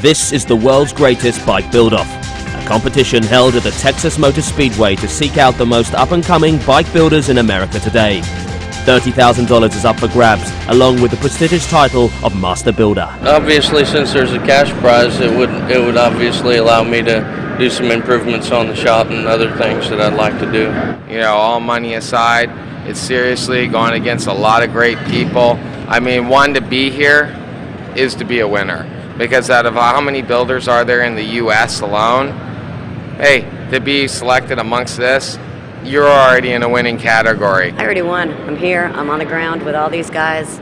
This is the world's greatest bike build-off, a competition held at the Texas Motor Speedway to seek out the most up-and-coming bike builders in America today. $30,000 is up for grabs, along with the prestigious title of Master Builder. Obviously, since there's a cash prize, it would obviously allow me to do some improvements on the shop and other things that I'd like to do. You know, all money aside, it's seriously going against a lot of great people. I mean, one, to be here is to be a winner. Because out of how many builders are there in the U.S. alone, hey, to be selected amongst this, you're already in a winning category. I already won. I'm here. I'm on the ground with all these guys.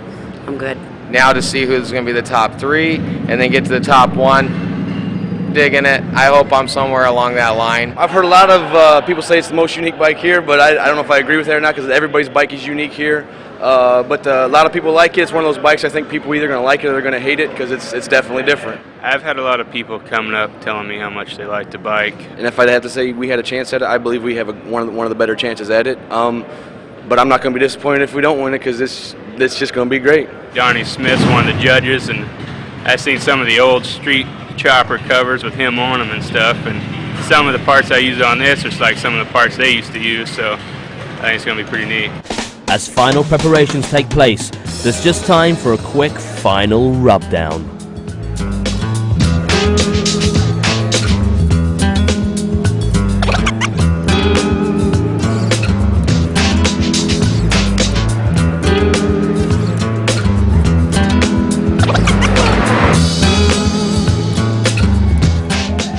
I'm good. Now to see who's going to be the top three and then get to the top one, digging it. I hope I'm somewhere along that line. I've heard a lot of people say it's the most unique bike here, but I don't know if I agree with that or not because everybody's bike is unique here. But a lot of people like it. It's one of those bikes I think people either going to like it or they're going to hate it because it's definitely different. I've had a lot of people coming up telling me how much they like the bike. And if I'd have to say we had a chance at it, I believe we have one of the better chances at it. But I'm not going to be disappointed if we don't win it because it's just going to be great. Donnie Smith's one of the judges, and I've seen some of the old street chopper covers with him on them and stuff. And some of the parts I use on this are like some of the parts they used to use, so I think it's going to be pretty neat. As final preparations take place, there's just time for a quick final rub-down.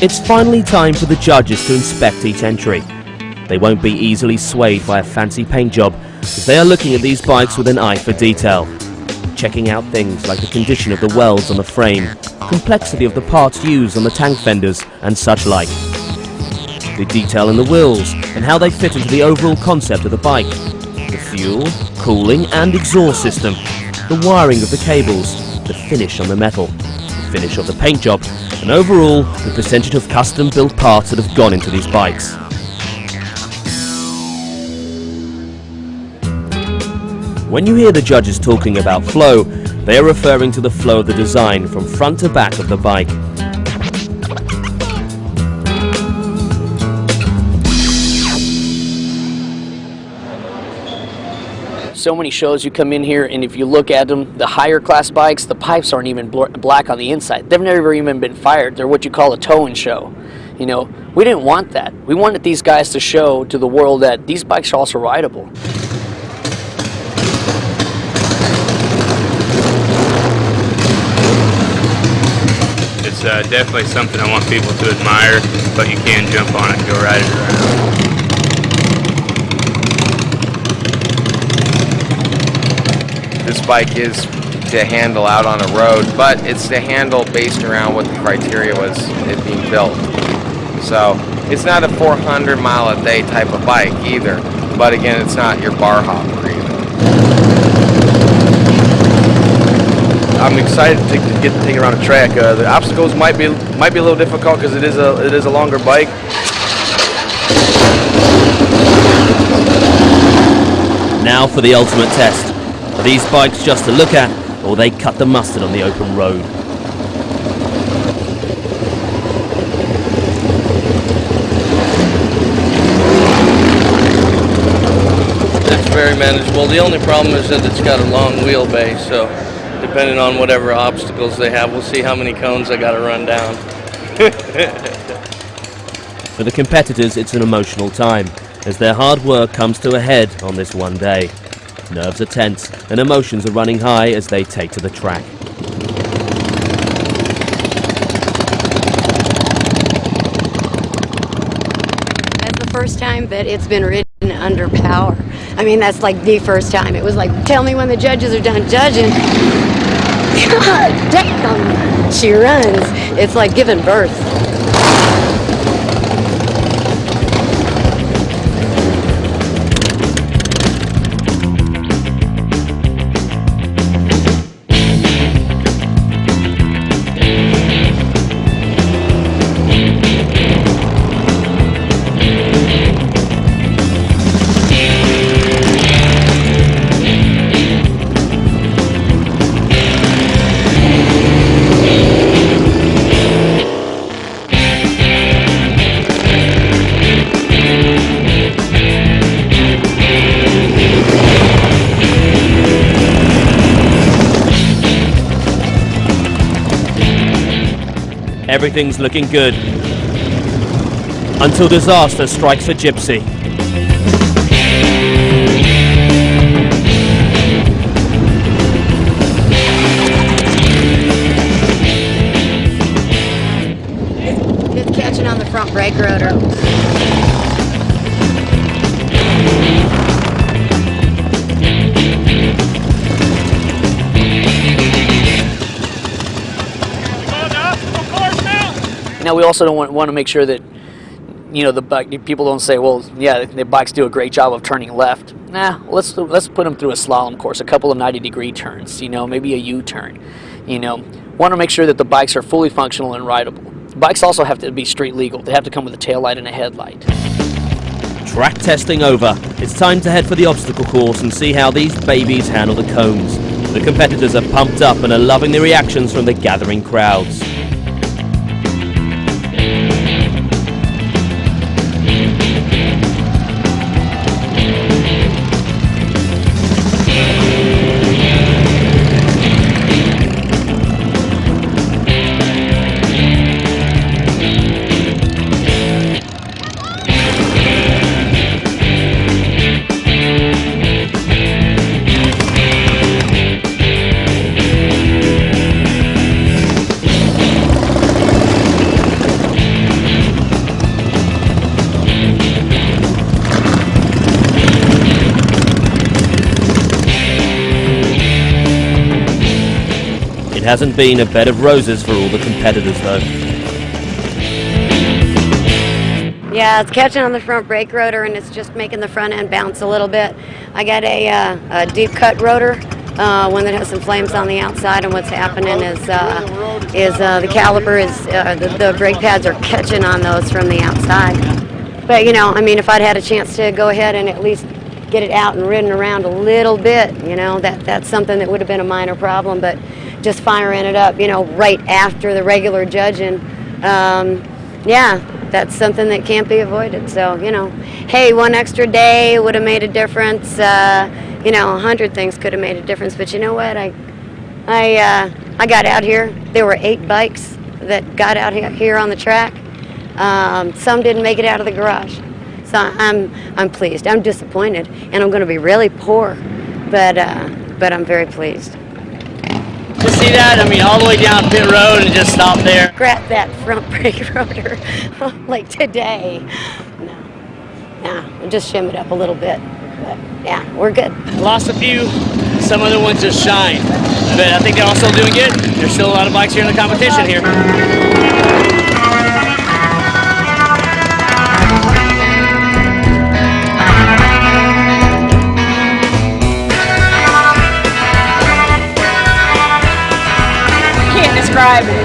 It's finally time for the judges to inspect each entry. They won't be easily swayed by a fancy paint job, as they are looking at these bikes with an eye for detail, checking out things like the condition of the welds on the frame, complexity of the parts used on the tank fenders, and such like. The detail in the wheels and how they fit into the overall concept of the bike, the fuel, cooling and exhaust system, the wiring of the cables, the finish on the metal, the finish of the paint job, and overall the percentage of custom-built parts that have gone into these bikes. When you hear the judges talking about flow, they are referring to the flow of the design from front to back of the bike. So many shows you come in here, and if you look at them, the higher class bikes, the pipes aren't even black on the inside. They've never even been fired. They're what you call a towing show. You know, we didn't want that. We wanted these guys to show to the world that these bikes are also rideable. It's definitely something I want people to admire, but you can jump on it and go ride it around. This bike is to handle out on a road, but it's to handle based around what the criteria was it being built. So it's not a 400-mile-a-day type of bike either, but again, it's not your bar hopper either. I'm excited to get to take it around the track. The obstacles might be a little difficult because it is a longer bike. Now for the ultimate test. Are these bikes just to look at, or they cut the mustard on the open road? It's very manageable. The only problem is that it's got a long wheelbase, so depending on whatever obstacles they have, we'll see how many cones I got to run down. For the competitors, it's an emotional time, as their hard work comes to a head on this one day. Nerves are tense and emotions are running high as they take to the track. That's the first time that it's been ridden under power. I mean, that's like the first time. It was like, tell me when the judges are done judging. God damn, she runs. It's like giving birth. Everything's looking good. Until disaster strikes for Gypsy. It's catching on the front brake rotor. Now we also don't want to make sure that, you know, the people don't say, well, yeah, the bikes do a great job of turning left. Nah, let's put them through a slalom course, a couple of 90-degree turns, you know, maybe a U-turn. You know, want to make sure that the bikes are fully functional and rideable. Bikes also have to be street legal. They have to come with a tail light and a headlight. Track testing over. It's time to head for the obstacle course and see how these babies handle the cones. The competitors are pumped up and are loving the reactions from the gathering crowds. It hasn't been a bed of roses for all the competitors though. Yeah, it's catching on the front brake rotor and it's just making the front end bounce a little bit. I got a deep cut rotor, one that has some flames on the outside, and what's happening is the caliper is, the brake pads are catching on those from the outside. But you know, I mean, if I'd had a chance to go ahead and at least get it out and ridden around a little bit, you know, that's something that would have been a minor problem, but just firing it up, you know, right after the regular judging, yeah, that's something that can't be avoided. So, you know, hey, one extra day would have made a difference. You know, 100 things could have made a difference. But you know what? I got out here. There were 8 bikes that got out here on the track. Some didn't make it out of the garage. So I'm pleased. I'm disappointed, and I'm going to be really poor, but I'm very pleased. To see that, I mean, all the way down pit road and just stop there. Scrap that front brake rotor like today. No, just shim it up a little bit. But yeah, we're good. Lost a few, some other ones just shine. But I think they're all still doing good. There's still a lot of bikes here in the competition here.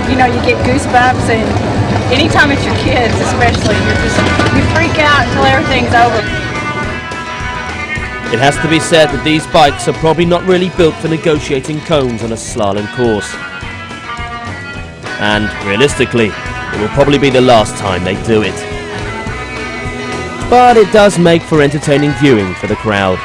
You know, you get goosebumps, and anytime it's your kids especially, you freak out until everything's over. It has to be said that these bikes are probably not really built for negotiating cones on a slalom course. And realistically, it will probably be the last time they do it. But it does make for entertaining viewing for the crowd.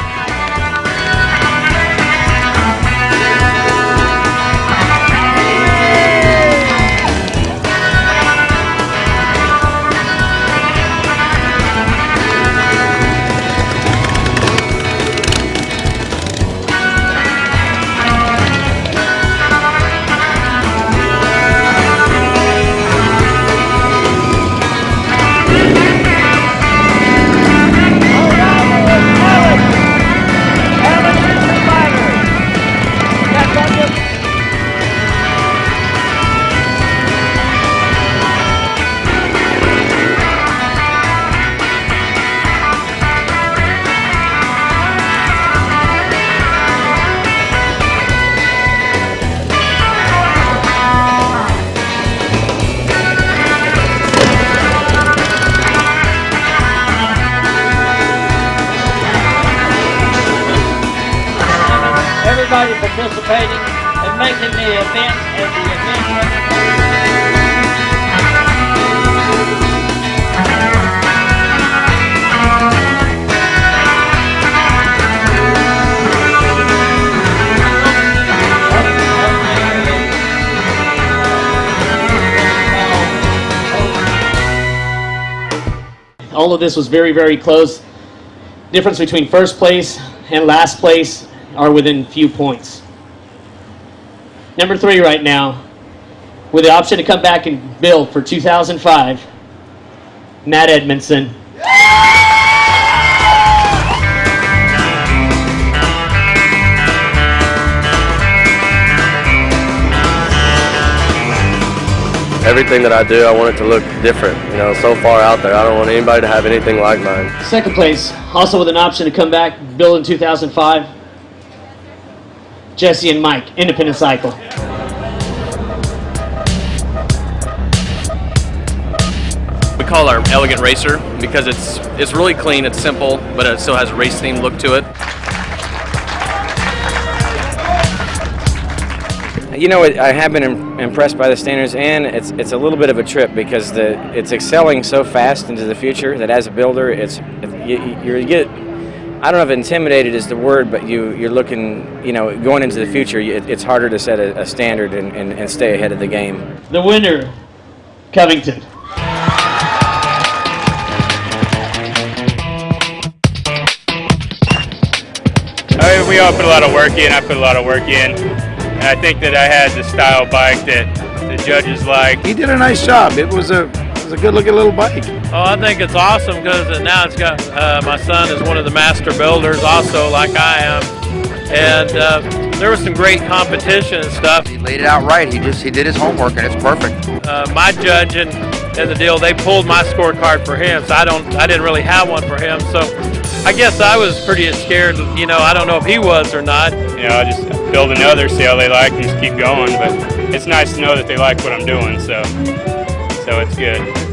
Everybody participating and making the event as the event. all of this was very, very close. Difference between first place and last place are within few points. Number 3 right now, with the option to come back and build for 2005, Matt Edmondson. Everything that I do, I want it to look different. You know, so far out there, I don't want anybody to have anything like mine. Second place, also with an option to come back, build in 2005, Jesse and Mike, Independent Cycle. We call our Elegant Racer because it's really clean, it's simple, but it still has a race theme look to it. You know, I have been impressed by the standards, and it's a little bit of a trip because it's excelling so fast into the future that as a builder, you get, I don't know if intimidated is the word, but you're looking, you know, going into the future, it's harder to set a standard and stay ahead of the game. The winner, Covington. We all put a lot of work in. I put a lot of work in. And I think that I had the style bike that the judges like. He did a nice job. It was a good-looking little bike. Oh, I think it's awesome because now it's got, my son is one of the master builders also, like I am. And there was some great competition and stuff. He laid it out right. He did his homework, and it's perfect. My judging and the deal, they pulled my scorecard for him, so I didn't really have one for him. So I guess I was pretty scared. You know, I don't know if he was or not. You know, I just build another, see how they like, and just keep going. But it's nice to know that they like what I'm doing, so it's good.